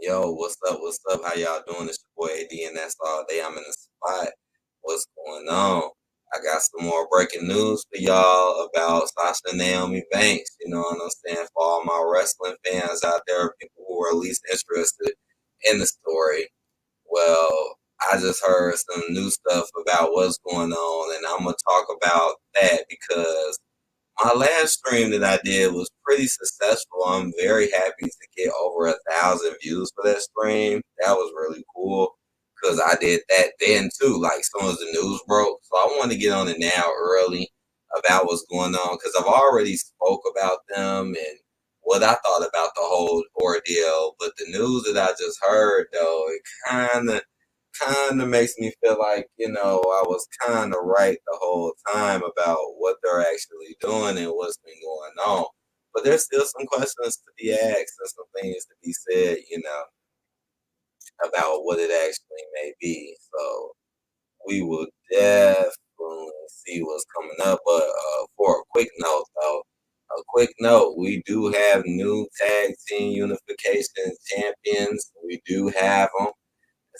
Yo, what's up? What's up? How y'all doing? It's your boy AD, and that's all day. I'm in the spot. What's going on? I got some more breaking news for y'all about Sasha and Naomi Banks. You know what I'm saying? For all my wrestling fans out there, people who are at least interested in the story. Well, I just heard some new stuff about what's going on, and I'm gonna talk about that because my last stream that I did was pretty successful. I'm very happy to get over 1,000 views for that stream. That was really cool because I did that then too, like as soon as the news broke. So I want to get on it now early about what's going on because I've already spoke about them and what I thought about the whole ordeal. But the news that I just heard though, it kind of makes me feel like, I was kind of right the whole time about what they're actually doing and what's been going on. But there's still some questions to be asked and some things to be said, about what it actually may be. So we will definitely see what's coming up. But for a quick note, though, we do have new tag team unification champions. We do have them.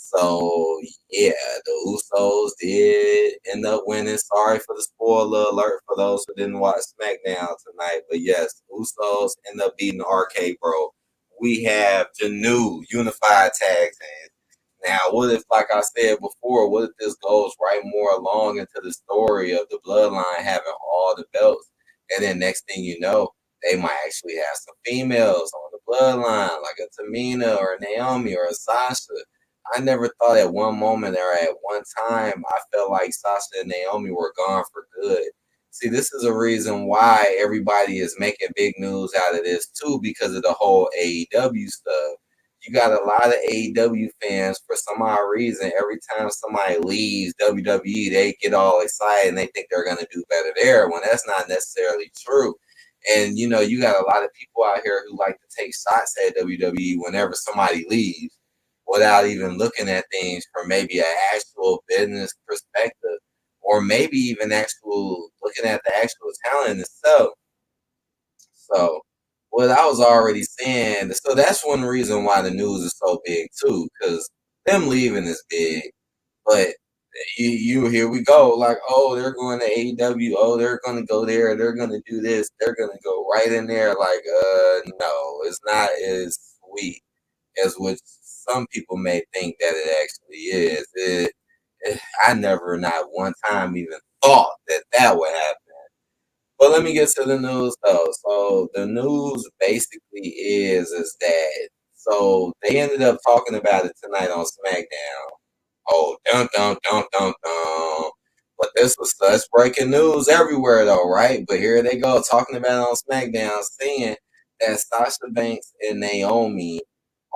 So yeah, the Usos did end up winning. Sorry for the spoiler alert for those who didn't watch SmackDown tonight, but yes, Usos end up beating RK Bro. We have the new unified tag team. Now, what if, like I said before, what if this goes right more along into the story of the bloodline having all the belts, and then next thing you know, they might actually have some females on the bloodline, like a Tamina or a Naomi or a Sasha. I never thought at one moment or at one time I felt like Sasha and Naomi were gone for good. See, this is a reason why everybody is making big news out of this too, because of the whole AEW stuff. You got a lot of AEW fans for some odd reason. Every time somebody leaves WWE, they get all excited and they think they're going to do better there when that's not necessarily true. And you got a lot of people out here who like to take shots at WWE whenever somebody leaves without even looking at things from maybe an actual business perspective or maybe even actual looking at the actual talent itself. So what I was already saying, so that's one reason why the news is so big too, because them leaving is big. But you here we go, like, oh, they're going to AEW, oh, they're gonna go there, they're gonna do this, they're gonna go right in there, like, no, it's not as sweet as what some people may think that it actually is. I never, not one time, even thought that that would happen. But let me get to the news though. So the news basically is that so they ended up talking about it tonight on SmackDown. Oh, dun dun dun dun dun. But this was such breaking news everywhere though, right? But here they go talking about it on SmackDown, saying that Sasha Banks and Naomi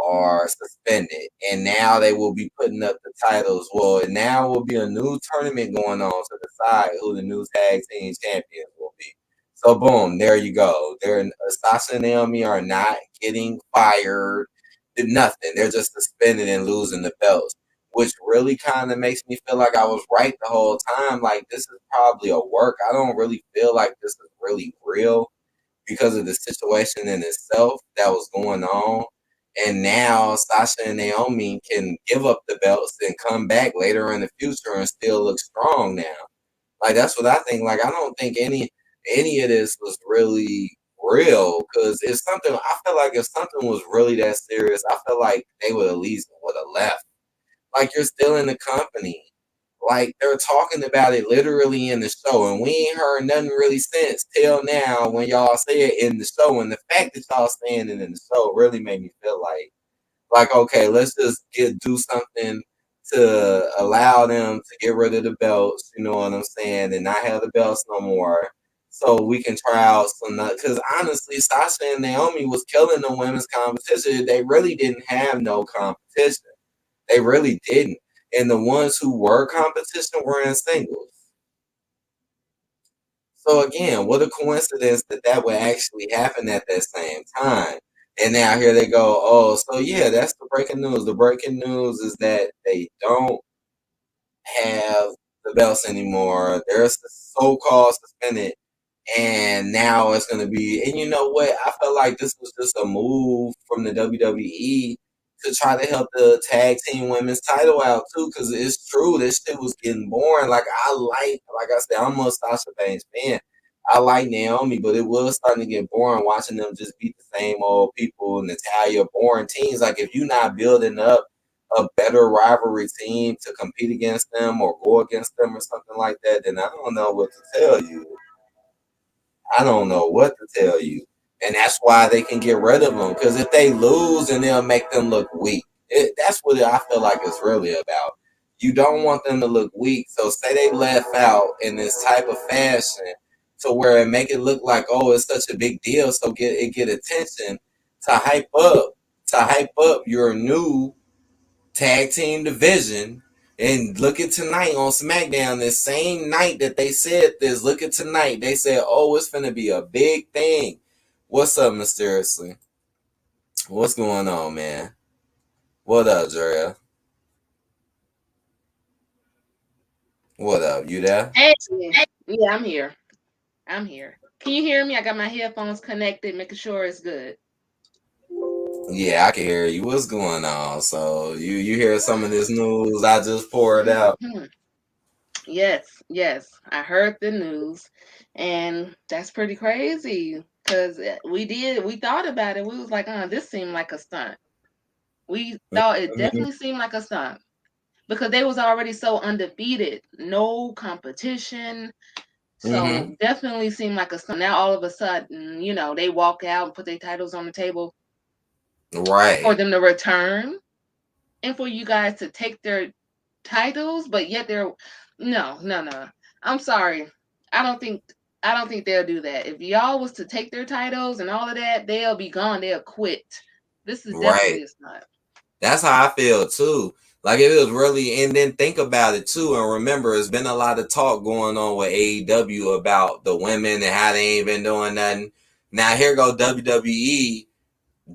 are suspended, and now they will be putting up the titles. Well, and now will be a new tournament going on to decide who the new tag team champions will be. So, boom, there you go. Sasha and Naomi are not getting fired, did nothing. They're just suspended and losing the belts, which really kind of makes me feel like I was right the whole time. Like, this is probably a work. I don't really feel like this is really real because of the situation in itself that was going on. And now Sasha and Naomi can give up the belts and come back later in the future and still look strong now. Like, that's what I think. Like, I don't think any of this was really real, because if something, I feel like if something was really that serious, I feel like they would at least would have left. Like, you're still in the company. Like, they're talking about it literally in the show, and we ain't heard nothing really since till now when y'all say it in the show. And the fact that y'all saying it in the show really made me feel like, okay, let's just do something to allow them to get rid of the belts, you know what I'm saying, and not have the belts no more. So we can try out some, because honestly, Sasha and Naomi was killing the women's competition. They really didn't have no competition. They really didn't. And the ones who were competition were in singles. So again, what a coincidence that that would actually happen at that same time. And now here they go. Oh, so yeah, that's the breaking news. The breaking news is that they don't have the belts anymore. They're so-called suspended, and now it's going to be. And you know what? I felt like this was just a move from the WWE to try to help the tag team women's title out too, because it's true, this shit was getting boring. Like I said, I'm a Sasha Banks fan. I like Naomi, but it was starting to get boring watching them just beat the same old people, Natalia, boring teams. Like, if you're not building up a better rivalry team to compete against them or go against them or something like that, then I don't know what to tell you. I don't know what to tell you. And that's why they can get rid of them. Because if they lose, and they'll make them look weak. That's what I feel like it's really about. You don't want them to look weak. So say they left out in this type of fashion to where it make it look like, oh, it's such a big deal. So get attention to hype up your new tag team division. And look at tonight on SmackDown, the same night that they said this, look at tonight. They said, oh, it's going to be a big thing. What's up, Mysteriously? What's going on, man? What up, Drea? What up? You there? Hey, yeah, I'm here. I'm here. Can you hear me? I got my headphones connected, making sure it's good. Yeah, I can hear you. What's going on? So you hear some of this news I just poured out? Mhm. Yes, yes, I heard the news, and that's pretty crazy. Cause we thought about it. We was like, this seemed like a stunt. We thought it Mhm. definitely seemed like a stunt because they was already so undefeated, no competition. So Mhm. definitely seemed like a stunt. Now all of a sudden, they walk out and put their titles on the table for Right. them to return and for you guys to take their titles, but yet they're no, no, no. I'm sorry. I don't think I don't think they'll do that. If y'all was to take their titles and all of that, they'll be gone. They'll quit. This is Right. definitely a stunt. That's how I feel too. Like, it was really, and then think about it too, and remember, there's been a lot of talk going on with AEW about the women and how they ain't been doing nothing. Now here go WWE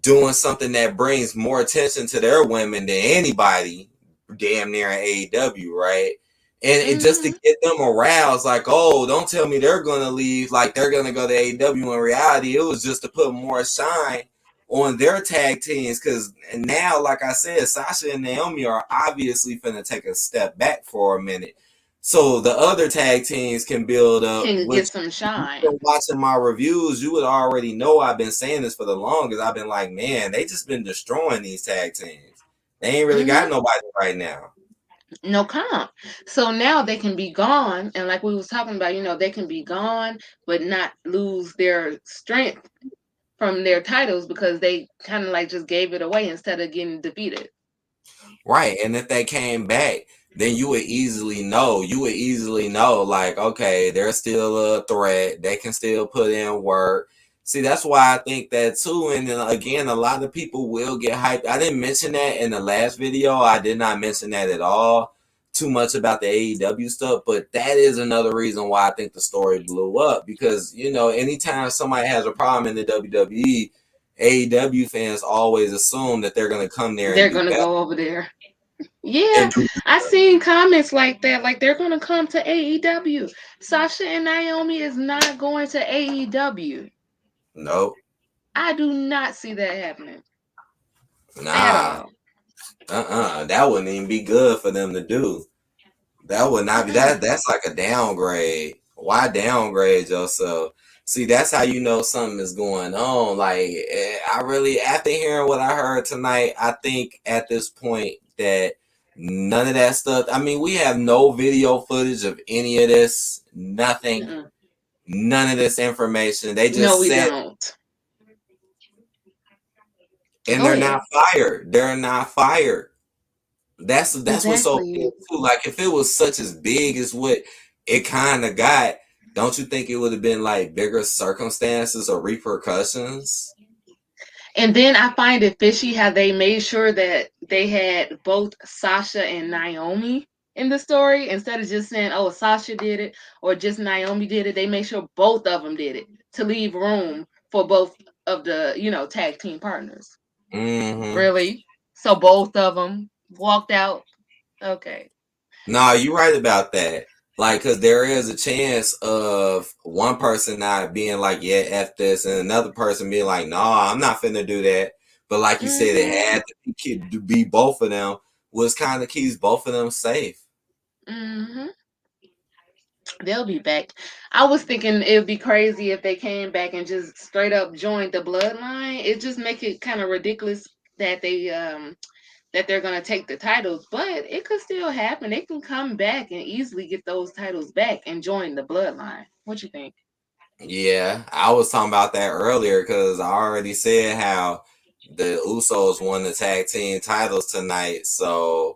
doing something that brings more attention to their women than anybody damn near in AEW, right? And it just to Hmm. get them aroused, like, oh, don't tell me they're gonna leave, like they're gonna go to AEW. In reality, it was just to put more shine on their tag teams, because now, like I said, Sasha and Naomi are obviously finna take a step back for a minute, so the other tag teams can build up. Can Which, get some if you've shine. been watching my reviews, you would already know I've been saying this for the longest. I've been like, man, they just been destroying these tag teams. They ain't really got Hmm. nobody right now. No comp. So now they can be gone, and like we was talking about, they can be gone, but not lose their strength from their titles because they kind of like just gave it away instead of getting defeated. Right. And if they came back, then you would easily know. You would easily know, like, okay, they're still a threat. They can still put in work. See, that's why I think that too. And then again, a lot of people will get hyped. I didn't mention that in the last video. I did not mention that at all. Too much about the AEW stuff, but that is another reason why I think the story blew up. Because anytime somebody has a problem in the WWE, AEW fans always assume that they're going to come there and They're do gonna better go over there. Yeah, and do. I seen comments like that. Like they're gonna come to AEW. Sasha and Naomi is not going to AEW. No, I do not see that happening at nah, all. that wouldn't even be good for them to do. That would not be Mm-mm. that's like a downgrade. Why downgrade yourself? See, that's how you know something is going on. Like I really, after hearing what I heard tonight, I think at this point that none of that stuff. I mean, we have no video footage of any of this. Nothing. Mm-mm. None of this information. They No, just we said, don't. and Go they're ahead. not fired. They're not fired. That's what's so Exactly. big too. Like if it was such as big as what it kind of got, don't you think it would have been like bigger circumstances or repercussions? And then I find it fishy how they made sure that they had both Sasha and Naomi in the story instead of just saying, "Oh, Sasha did it" or just Naomi did it. They made sure both of them did it to leave room for both of the tag team partners. Mm-hmm. Really? So both of them walked out. Okay. No, you're right about that. Like, cause there is a chance of one person not being like, "Yeah, f this," and another person being like, "Nah, I'm not finna do that." But like you said, it Mhm. had to be both of them, was kind of keeps both of them safe. Mhm. They'll be back. I was thinking it would be crazy if they came back and just straight up joined the bloodline. It just make it kind of ridiculous that they're gonna take the titles, but it could still happen. They can come back and easily get those titles back and join the bloodline. What you think? Yeah, I was talking about that earlier because I already said how the Usos won the tag team titles tonight. So,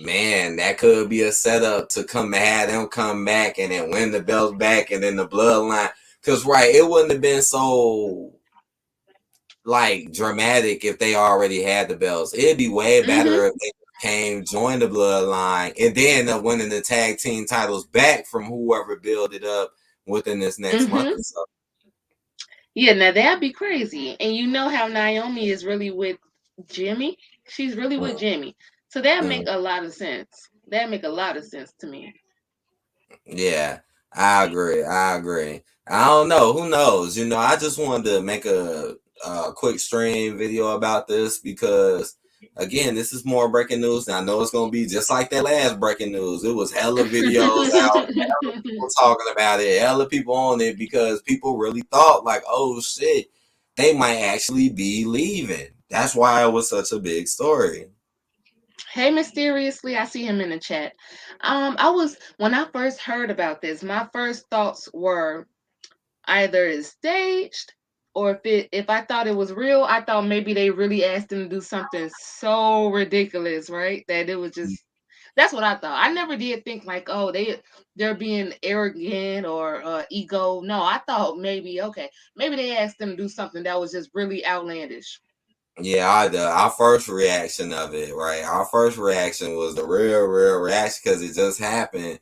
man, that could be a setup to come have them come back and then win the belts back and then the bloodline. Because, right, it wouldn't have been so like dramatic if they already had the belts. It'd be way Mhm. better if they came, joined the bloodline, and then end up winning the tag team titles back from whoever built it up within this next month Mhm. or so. Yeah, now that'd be crazy. And you know how Naomi is really with Jimmy? She's really with Jimmy. So that make Mm-hmm. a lot of sense. That make a lot of sense to me. Yeah, I agree. I agree. I don't know. Who knows? I just wanted to make a quick stream video about this because, again, this is more breaking news. And I know it's going to be just like that last breaking news. It was hella videos out, hella people talking about it, hella people on it because people really thought, like, oh shit, they might actually be leaving. That's why it was such a big story. Hey, mysteriously, I see him in the chat. I was when I first heard about this, my first thoughts were either it's staged or if I thought it was real, I thought maybe they really asked him to do something so ridiculous, right? That it was just that's what I thought. I never did think like, oh, they're being arrogant or ego. No, I thought maybe okay, maybe they asked them to do something that was just really outlandish. Yeah, our first reaction of it, right? Our first reaction was the real reaction because it just happened,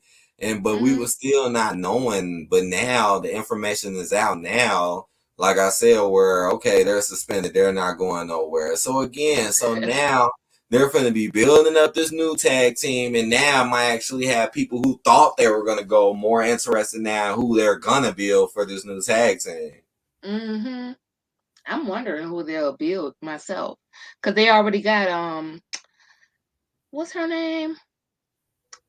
but we Hmm. were still not knowing. But now the information is out now. Like I said, where okay, they're suspended, they're not going nowhere. So again, so now they're going to be building up this new tag team, and now I might actually have people who thought they were going to go more interested now who they're gonna build for this new tag team. Hmm. I'm wondering who they'll build myself because they already got what's her name?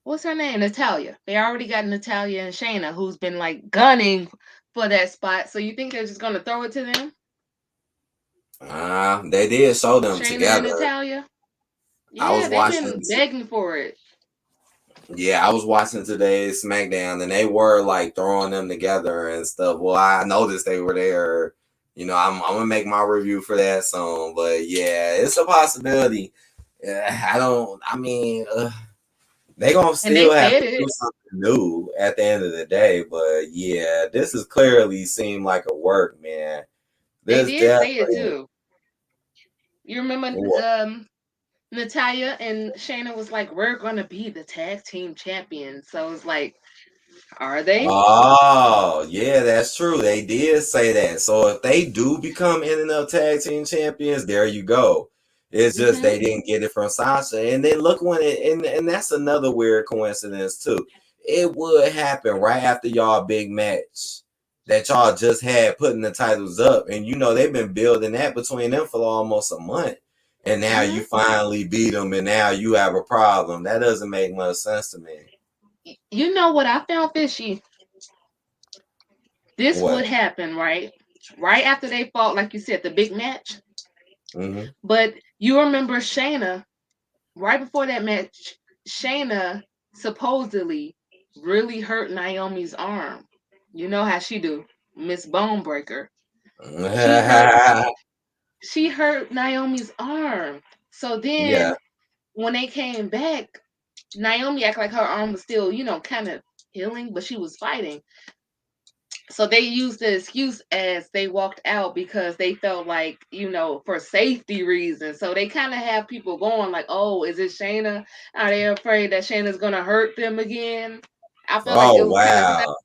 What's her name? Natalia. They already got Natalia and Shayna, who's been like gunning for that spot. So you think they're just gonna throw it to them? They did show them Shayna and together. Natalia? I was Yeah, they've watching. been begging for it. Yeah, I was watching today's SmackDown, and they were like throwing them together and stuff. Well, I noticed they were there. I'm gonna make my review for that soon, but yeah, it's a possibility. Yeah, I don't. I mean, they gonna And they still have said to do it. something new at the end of the day. But yeah, this is clearly seemed like a work, man. They This did say it definitely. too. You remember Natalia and Shayna was like, "We're gonna be the tag team champions." So it's like, are they? Oh, yeah, that's true. They did say that. So if they do become NNL Tag Team Champions, there you go. It's just Mm-hmm. they didn't get it from Sasha. And then look when and that's another weird coincidence too. It would happen right after y'all big match that y'all just had putting the titles up. And they've been building that between them for almost a month. And now you Mm-hmm. finally beat them and now you have a problem. That doesn't make much sense to me. You know what I found fishy? This What? would happen, right? Right after they fought, like you said, the big match. Mm-hmm. But you remember Shayna, right before that match, Shayna supposedly really hurt Naomi's arm. You know how she do, Miss Bonebreaker. She hurt she hurt Naomi's arm. So Yeah. then when they came back, Naomi acted like her arm was still, kind of healing, but she was fighting. So they used the excuse as they walked out because they felt like, for safety reasons. So they kind of have people going like, oh, is it Shayna? Are they afraid that Shayna's going to hurt them again? I feel like it Oh was kind of wow.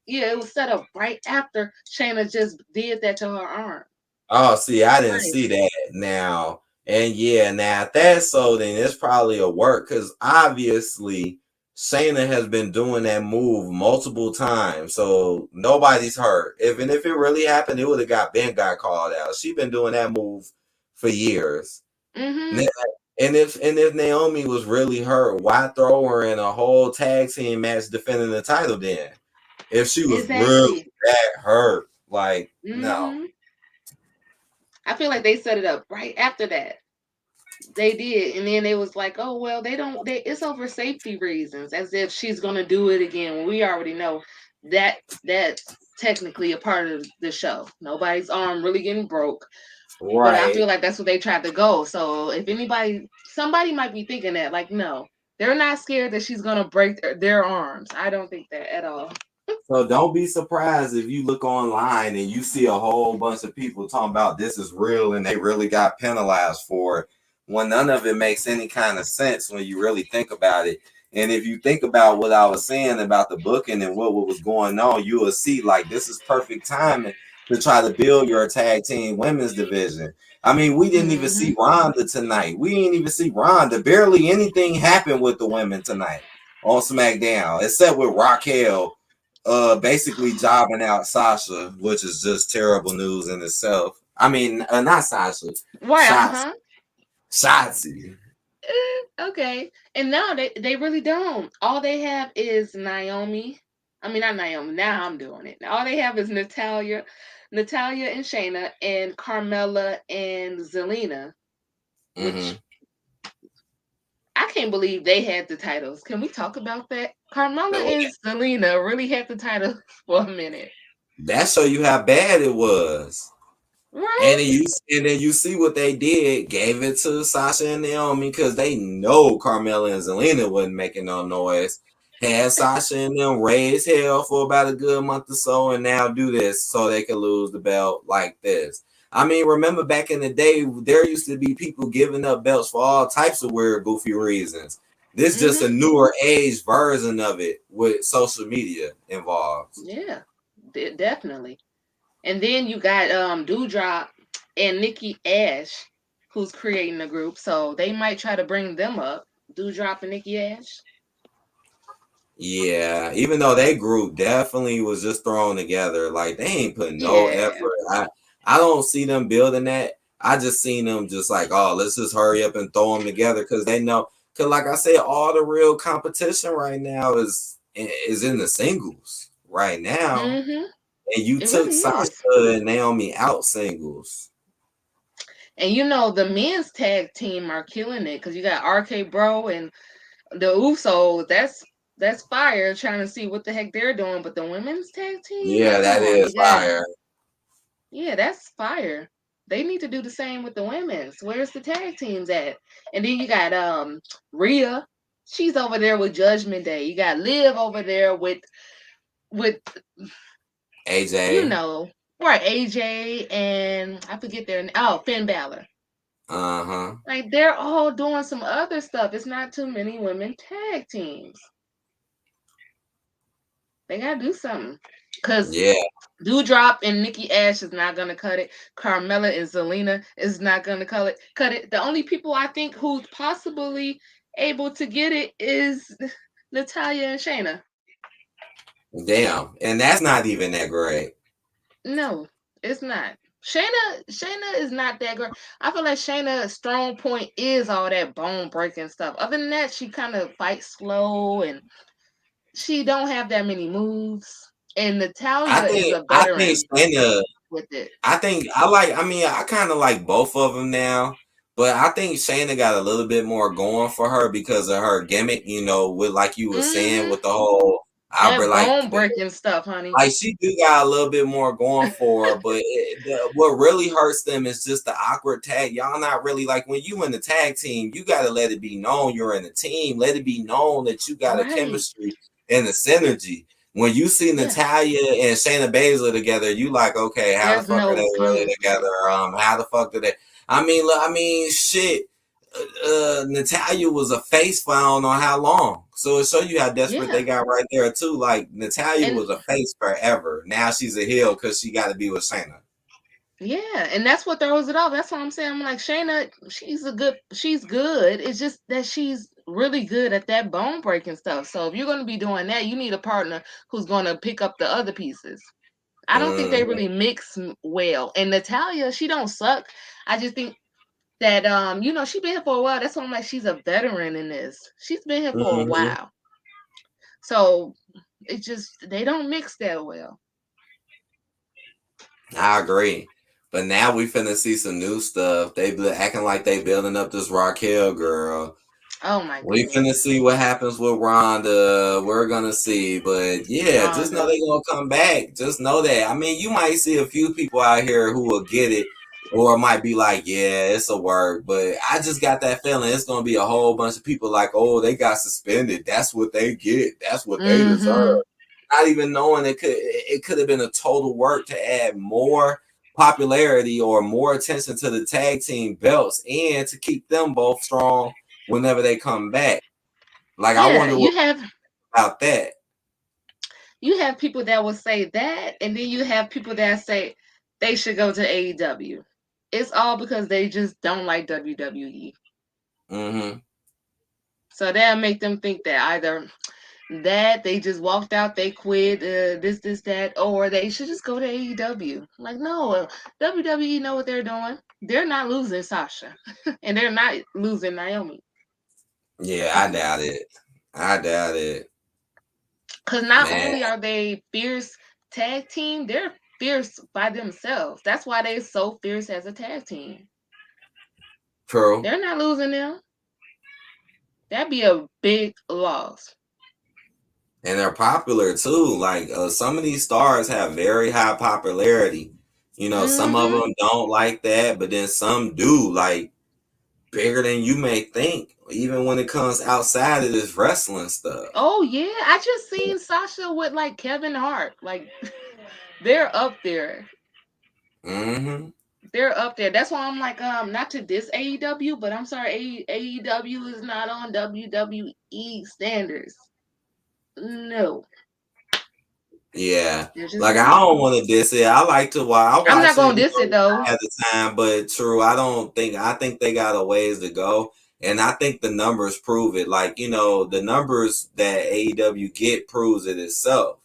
yeah, it was set up right after Shayna just did that to her arm. Oh, see, I didn't Nice. see that now. And yeah, now if that's so, then it's probably a work because obviously Shayna has been doing that move multiple times, so nobody's hurt. If it really happened, it would have got called out. She's been doing that move for years. Mm-hmm. N- and if Naomi was really hurt, why throw her in a whole tag team match defending the title then? If she was really Exactly. that hurt, like no. Mm-hmm. I feel like they set it up right after that. They did, and then they was like, "Oh well, they don't. It's over safety reasons, as if she's gonna do it again." When we already know that that's technically a part of the show. Nobody's arm really getting broke, but I Right. feel like that's what they tried to go. So if somebody might be thinking that, like, no, they're not scared that she's gonna break their arms. I don't think that at all. So don't be surprised if you look online and you see a whole bunch of people talking about this is real and they really got penalized for it. When none of it makes any kind of sense when you really think about it. And if you think about what I was saying about the booking and what was going on, you will see like this is perfect timing to try to build your tag team women's division. I mean, we didn't even Hmm. see Ronda tonight. We didn't even see Ronda. Barely anything happened with the women tonight on SmackDown, except with Raquel basically jobbing out Sasha, which is just terrible news in itself. I mean, not Sasha, Why? Shots, Uh-huh. Shotzi. Okay. And now they really don't. All they have is Naomi. I mean, not Naomi. Now I'm doing it. All they have is Natalia and Shayna, and Carmella and Zelina, Mm-hmm. which I can't believe they had the titles. Can we talk about that? Carmella and Zelina really had the title for a minute, That show you how bad it was. And right? then you see what they did, gave it to Sasha and Naomi because they know Carmella and Zelina wasn't making no noise. Had Sasha and them raise hell for about a good month or so, and now do this so they can lose the belt like this. I mean, remember back in the day, there used to be people giving up belts for all types of weird, goofy reasons. This is just a Mm-hmm. newer age version of it with social media involved. Yeah, definitely. And then you got Dewdrop and Nikki Ash, who's creating a group. So they might try to bring them up. Dewdrop and Nikki Ash. Yeah, even though they group definitely was just thrown together, like they ain't putting no Yeah. effort. I don't see them building that. I just seen them just like, oh, let's just hurry up and throw them together because they know. Because like I said, all the real competition right now is in the singles right now, Mm-hmm. and you It took really Sasha is. and Naomi out singles. And the men's tag team are killing it because you got RK Bro and the Usos. That's fire. Trying to see what the heck they're doing. But the women's tag team, Yeah, like, come that on, is you got fire. yeah, that's fire. They need to do the same with the women's. Where's the tag teams at? And then you got Rhea. She's over there with Judgment Day. You got Liv over there with AJ. you know. Right, AJ and I forget their Finn Balor. Uh-huh. Like they're all doing some other stuff. It's not too many women tag teams. They gotta do something. Cause Yeah. Dewdrop and Nikki Ash is not gonna cut it. Carmella and Zelina is not gonna cut it. Cut it. The only people I think who's possibly able to get it is Natalia and Shayna. Damn. And that's not even that great. No, it's not. Shayna is not that girl. I feel like Shayna's strong point is all that bone breaking stuff. Other than that, she kind of fights slow and she don't have that many moves. And I Natalia is think a I think veteran Shayna with it. I mean, I kind of like both of them now, but I think Shayna got a little bit more going for her because of her gimmick, with like you were saying Hmm. with the whole That Albert, bone breaking stuff, honey. like she do got a little bit more going for her, but what really hurts them is just the awkward tag. Y'all not really like when you in the tag team, you got to let it be known you're in the team. Let it be known that you got a Right. chemistry and a synergy. When you see Yeah. Natalia and Shayna Baszler together, you like, okay, how the There's fuck are they no really together? chemistry. How the fuck do they? I mean, shit. Natalia was a face for I don't know how long. So it show you how desperate they Yeah. got right there too. Like Natalia And was a face forever. Now she's a heel because she got to be with Shayna. yeah, and that's what throws it off. That's what I'm saying. I'm like Shayna, she's good. It's just that she's really good at that bone breaking stuff. So if you're gonna be doing that, you need a partner who's gonna pick up the other pieces. I don't think they Mm-hmm. really mix well. And Natalia, she don't suck. I just think that she's been here for a while. That's why I'm like she's a veteran in this. She's been here for a Mm-hmm. while. So it just they don't mix that well. I agree. But now we finna see some new stuff. They be acting like they building up this Raquel girl. Oh my We goodness. finna see what happens with Rhonda. We're gonna see, but yeah, just know Rhonda. they gonna come back. Just know that. I mean, you might see a few people out here who will get it, or it might be like, yeah, it's a work. But I just got that feeling it's gonna be a whole bunch of people like, oh, they got suspended. That's what they get. That's what they Mm-hmm. deserve. Not even knowing it could have been a total work to add more popularity or more attention to the tag team belts and to keep them both strong whenever they come back. Like I Yeah, wonder what about that. you have people that will say that, and then you have people that say they should go to AEW. It's all because they just don't like WWE. Mm-hmm. So that'll make them think that either that they just walked out, they quit, this, that, or they should just go to AEW. Like, no, WWE know what they're doing. They're not losing Sasha, and they're not losing Naomi. Yeah, I Mm-mm. doubt it. I doubt it, Because not man. only are they fierce tag team, they're fierce by themselves. That's why they're so fierce as a tag team. True, They're not losing them. That'd be a big loss. and they're popular too. Like some of these stars have very high popularity. Some of Hmm. them don't like that, but then some do. Like bigger than you may think. Even when it comes outside of this wrestling stuff. Oh yeah, I just seen Sasha with like Kevin Hart. Like they're up there. Mm-hmm. They're up there. That's why I'm like, not to diss AEW, but I'm sorry, AEW is not on WWE standards. No, Yeah, they're just like I not. don't want to diss it. I like to I I'm not watch it, gonna diss it when though. I have the time. But true, I think they got a ways to go, and I think the numbers prove it. Like the numbers that AEW get proves it itself.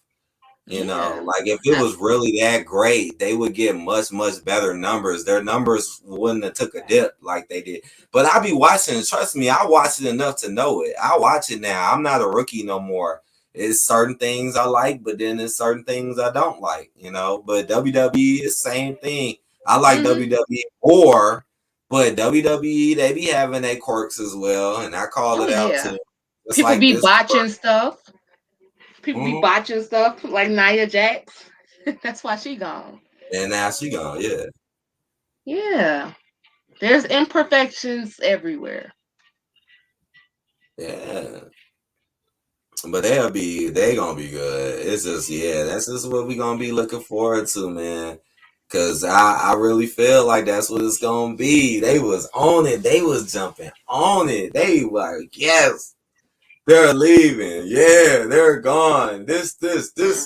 Yeah. Like if it I, was really that great, they would get much, much better numbers. Their numbers wouldn't have took a dip like they did. But I be watching, trust me, I watch it enough to know it. I watch it now. I'm not a rookie no more. It's certain things I like, but then there's certain things I don't like. But WWE is the same thing. I like hmm. WWE more, but WWE, they be having their quirks as well, and I call Oh it out yeah. too. Just People like be this quirk. botching stuff. People be Mhm. botching stuff like Nia Jax. That's why she gone. And now she gone, yeah. Yeah. There's imperfections everywhere. Yeah, but they gonna be good. It's just yeah, that's just what we gonna be looking forward to, man. Cause I really feel like that's what it's gonna be. They was on it. They was jumping on it. They like, yes, they're leaving. Yeah, they're gone. This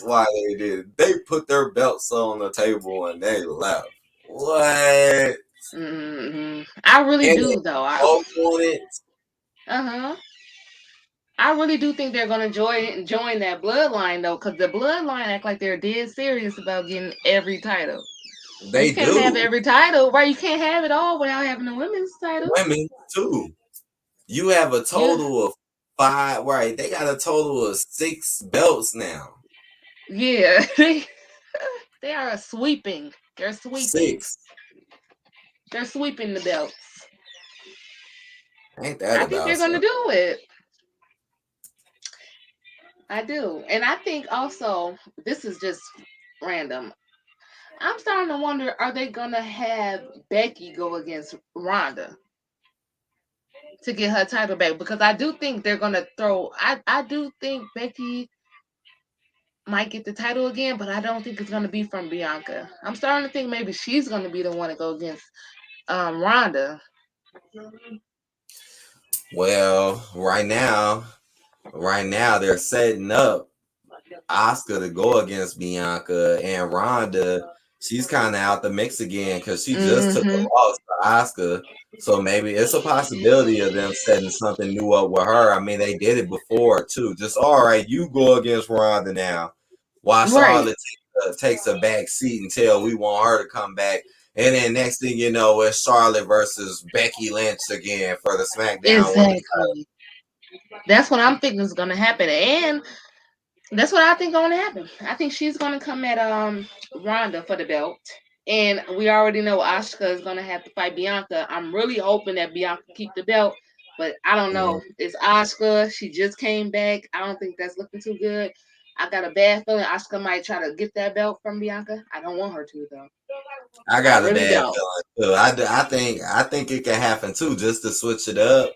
why they did. They put their belts on the table and they left. What? I really And they do though. both on it. Uh-huh. I really do think they're gonna join that bloodline though, because the bloodline act like they're dead serious about getting every title. You They can't have do. every title, right? You can't have it all without having the women's title. Women too. You have a Yeah, total of five, right? They got a total of six belts now. yeah. They are sweeping. They're sweeping. Six. They're sweeping the belts. Ain't that I think about they're gonna something? do it. I do, and I think also this is just random. I'm starting to wonder: are they gonna have Becky go against Ronda to get her title back? Because I do think they're gonna throw. I do think Becky might get the title again, but I don't think it's gonna be from Bianca. I'm starting to think maybe she's gonna be the one to go against Ronda. Well, right now they're setting up Oscar to go against Bianca and Ronda. She's kind of out the mix again because she just took Mm-hmm. a loss to Oscar. So maybe it's a possibility of them setting something new up with her. I mean, they did it before too. Just all right, you go against Ronda now. While Right. Charlotte takes a back seat until we want her to come back. And then next thing you know, it's Charlotte versus Becky Lynch again for the SmackDown Women's title. Exactly. That's what I'm thinking is gonna happen, and that's what I think gonna happen. I think she's gonna come at Ronda for the belt. And we already know Asuka is gonna have to fight Bianca. I'm really hoping that Bianca keep the belt, but I don't Mhm. know. It's Asuka. She just came back. I don't think that's looking too good. I got a bad feeling Asuka might try to get that belt from Bianca. I don't want her to though. I I got a really bad don't. feeling too. I think it can happen too, just to switch it up.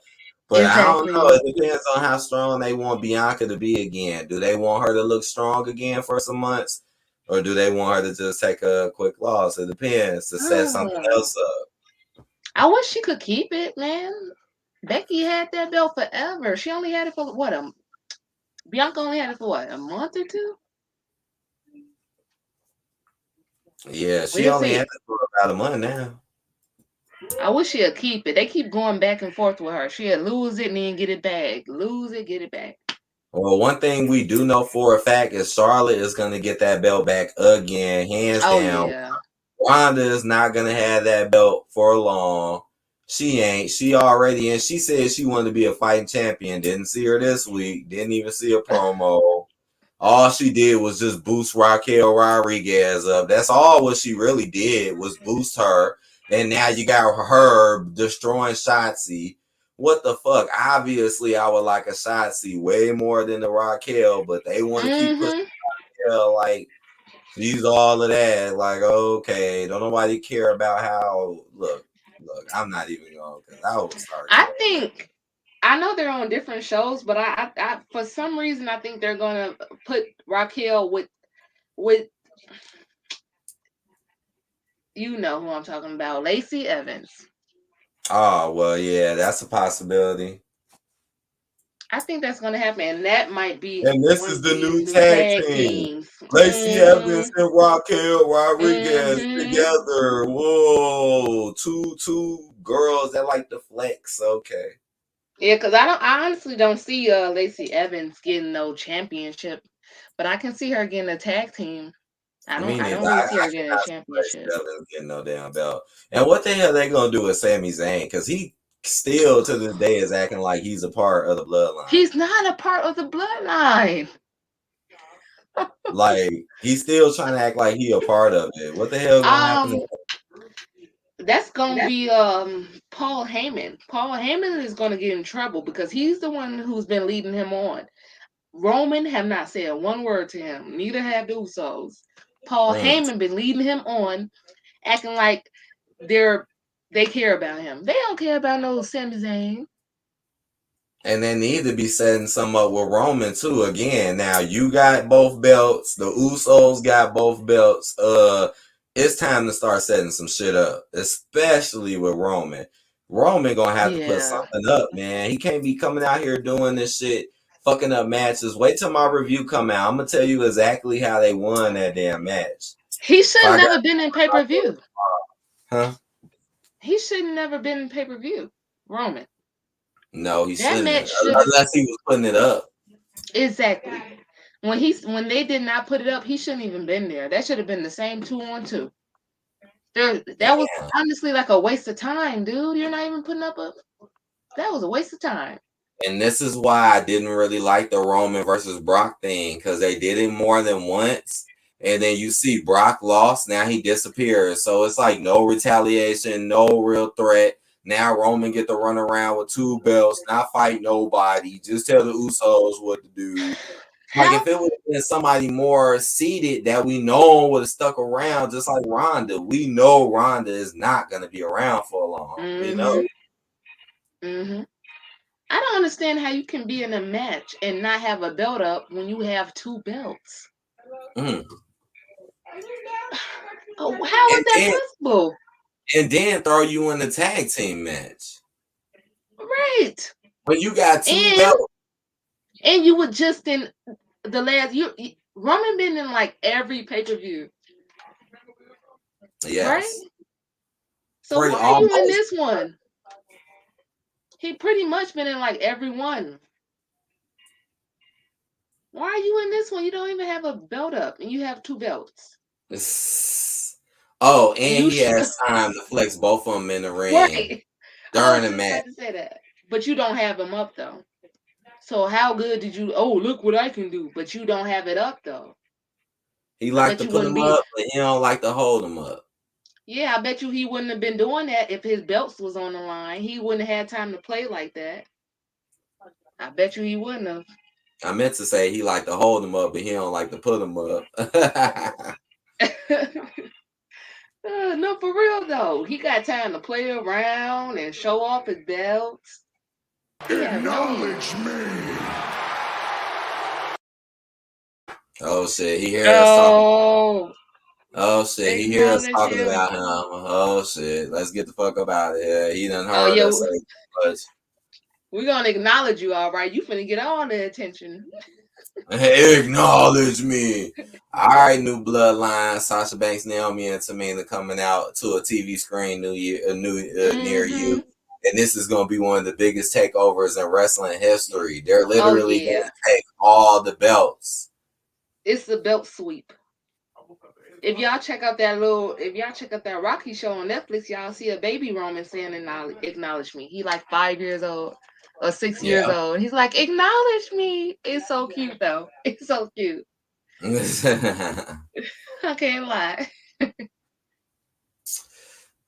But I don't know. Exactly. It depends on how strong they want Bianca to be again. Do they want her to look strong again for some months, or do they want her to just take a quick loss? It depends to set something else up. I wish she could keep it, man. Becky had that belt forever. She only had it for what a Bianca only had it for what, a month or two? Yeah, she We'll only had see. it for about a month now. I wish she'd keep it. They keep going back and forth with her. She'll lose it and then get it back. Lose it, get it back. Well, one thing we do know for a fact is Charlotte is going to get that belt back again, hands Oh down. yeah. Ronda is not gonna have that belt for long. She ain't. She already and she said she wanted to be a fighting champion. Didn't see her this week. Didn't even see a promo. All she did was just boost Raquel Rodriguez up. That's all what she really did was boost her. And now you got her destroying Shotzi. What the fuck? Obviously, I would like a Shotzi way more than the Raquel, but they want to keep pushing Mm-hmm. Raquel like she's all of that. Like, okay, don't nobody care about how look, I'm not even going because I will start I caring. think I know they're on different shows, but I for some reason I think they're gonna put Raquel with you know who I'm talking about, Lacey Evans. Oh, well, yeah, that's a possibility. I think that's gonna happen, and that might be And this one is of the these new new tag tag team. teams. Lacey Mm-hmm. Evans and Raquel Rodriguez Mm-hmm. together. Whoa. Two girls that like to flex. Okay. Yeah, because I honestly don't see Lacey Evans getting no championship, but I can see her getting a tag team. Me I neither. don't really see I her getting a cannot see championship. Lacey Evans getting no damn belt. And what the hell they gonna do with Sami Zayn? Because he still to this day is acting like he's a part of the bloodline. He's not a part of the bloodline. Like he's still trying to act like he a part of it. What the hell gonna happen? Um, that's gonna be Paul Heyman. Paul Heyman is gonna get in trouble because he's the one who's been leading him on. Roman have not said one word to him. Neither have the Usos. Paul Mm. Heyman been leading him on, acting like they're they care about him. They don't care about no Sami Zayn. And they need to be setting some up with Roman too. Again, now you got both belts. The Usos got both belts. it's time to start setting some shit up, especially with Roman. Roman gonna have to put Yeah. something up, man. He can't be coming out here doing this shit, fucking up matches. Wait till my review come out. I'm gonna tell you exactly how they won that damn match. He If should I got, never been in pay-per-view. huh? He should never been in pay-per-view. Roman. No, he That shouldn't have, match should have unless he was putting it up. exactly. When they did not put it up, he shouldn't even been there. That should have been the same 2-on-2. That was Damn. honestly like a waste of time, dude. You're not even putting up a that was a waste of time. And this is why I didn't really like the Roman versus Brock thing, because they did it more than once. And then you see Brock lost, now he disappears. So it's like no retaliation, no real threat. Now Roman get to run around with 2 belts, not fight nobody, just tell the Usos what to do. Like How? if it would have been somebody more seated that we know would have stuck around, just like Ronda. We know Ronda is not gonna be around for long. We know. Mm-hmm. Mm-hmm. I don't understand how you can be in a match and not have a belt up when you have 2 belts. Mm. Oh, how is And that then possible? throw you in the tag team match. Right. But you got 2 belts. And you were just in the last Roman been in like every pay-per-view, right? Yes. So Pretty why are you in almost. this one? He pretty much been in like every one. Why are you in this one? You don't even have a belt up and you have 2 belts. Oh, And and you he has time to flex both of them in the ring right. I during was the just match. about to say that. But you don't have them up though. So how good did you oh look what I can do, but you don't have it up though. He I like bet to you put wouldn't them be up, but he don't like to hold them up. yeah, I bet you he wouldn't have been doing that if his belts was on the line. He wouldn't have had time to play like that. I bet you he wouldn't have. I meant to say he like to hold them up, but he don't like to put them up. No, for real though. He got time to play around and show off his belts. He have no heat. Acknowledge me. Oh shit, he hear us talking. Oh, Oh shit, he hear us acknowledge talking him. about him. Oh shit, let's get the fuck up out of here. He done Oh heard yeah, us say too much. we're gonna acknowledge you, all right. You finna get all the attention. Hey, acknowledge me. All right, new bloodline. Sasha Banks, Naomi, and Tamina coming out to a TV screen near you. Mm-hmm. And this is going to be one of the biggest takeovers in wrestling history. They're Oh literally going yeah. to take all the belts. It's the belt sweep. If y'all check out that Rocky show on Netflix, y'all see a baby Roman saying acknowledge me. He like 5 years old or 6 years Yeah. old. He's like, acknowledge me. It's so cute though. It's so cute. I can't lie.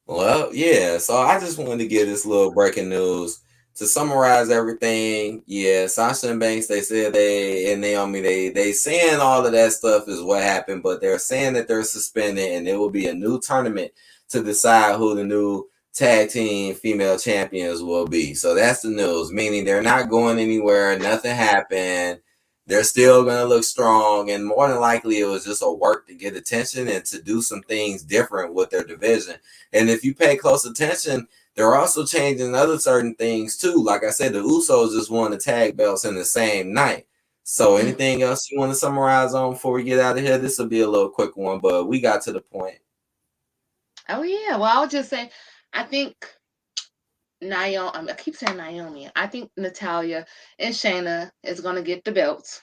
Well, yeah. So I just wanted to give this little breaking news to summarize everything. Yeah, Sasha and Banks, they said and Naomi, they saying all of that stuff is what happened, but they're saying that they're suspended and there will be a new tournament to decide who the new tag team female champions will be. So that's the news, meaning they're not going anywhere. Nothing happened. They're still gonna look strong, and more than likely, it was just a work to get attention and to do some things different with their division. And if you pay close attention, they're also changing other certain things too. Like I said, the Usos just won the tag belts in the same night. So Mm. anything else you want to summarize on before we get out of here? This will be a little quick one, but we got to the point. Oh yeah. Well, I'll just say, I think Naomi. I keep saying Naomi. I think Natalia and Shayna is gonna get the belts.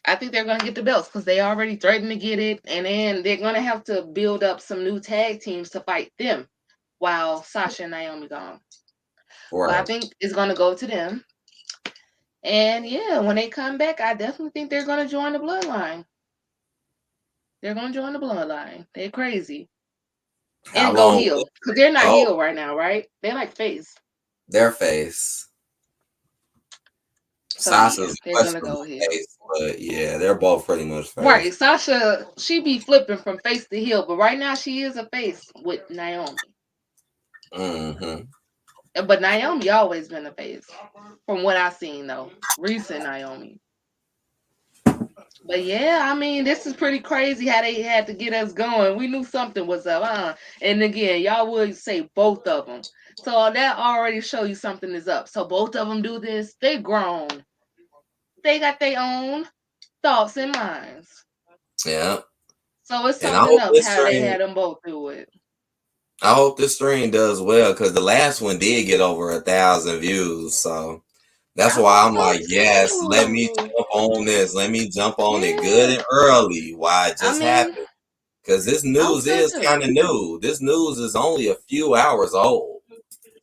I think they're gonna get the belts because they already threatened to get it, and then they're gonna have to build up some new tag teams to fight them while Sasha and Naomi gone. But I Right. think it's gonna go to them. And yeah, when they come back, I definitely think they're gonna join the bloodline. They're gonna join the bloodline. They're crazy. How And go long will heel. it Because they're not go? heel right now, right? They're like face. Their face. So Sasha's yeah, a they're gonna questionable go heel. face, but yeah, they're both pretty much Right. face. Sasha, she be flipping from face to heel, but right now she is a face with Naomi. Mm-hmm. But Naomi always been a face. From what I've seen though. Recent Naomi. But yeah, I mean, this is pretty crazy how they had to get us going. We knew something was up, huh? And again, y'all would say both of them. So that already show you something is up. So both of them do this. They grown. They got their own thoughts and minds. Yeah. So it's And I something hope up this how they stream had them both do it. I hope this stream does well because the last one did get over 1,000 views. So that's I why hope I'm so like, yes, let me too. jump on this. Let me jump on it good Yeah. and early while it I just mean, happened. Because this I hope news so is too. kind of new. This news is only a few hours old.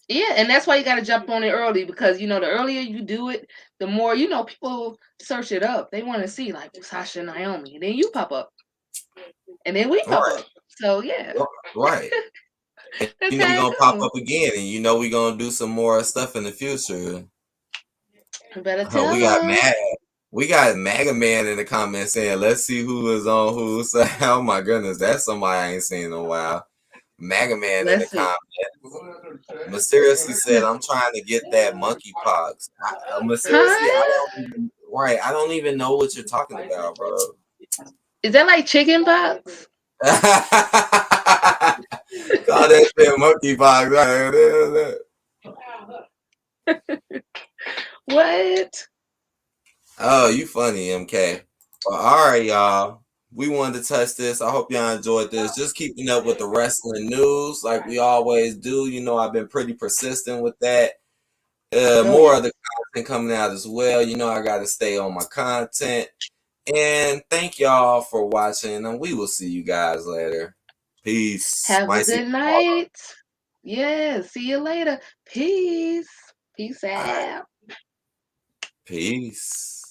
Yeah, and that's why you got to jump on it early because the earlier you do it, the more people search it up. They want to see like Sasha and Naomi, and then you pop up, and then we pop Right, up. So yeah, right. And that's we're how it gonna pop goes. up again, and we're gonna do some more stuff in the future. You better We tell got them. mad. We got MAGA Man in the comments saying, "Let's see who is on who." So, oh my goodness, that's somebody I ain't seen in a while. MAGA Man in the Let's see. comments mysteriously said, "I'm trying to get that monkeypox." Mysteriously, I Huh? don't even right. I don't even know what you're talking about, bro. Is that like chicken pox? Call that shit monkeypox. Right? What? Oh, you funny, MK. Well, all right, y'all. We wanted to touch this. I hope y'all enjoyed this. Just keeping up with the wrestling news like we always do. I've been pretty persistent with that. Oh More yeah. of the content coming out as well. I got to stay on my content. And thank y'all for watching. And we will see you guys later. Peace. Have a Might see good you tomorrow. night. Yeah. See you later. Peace. Peace All right. out. Peace.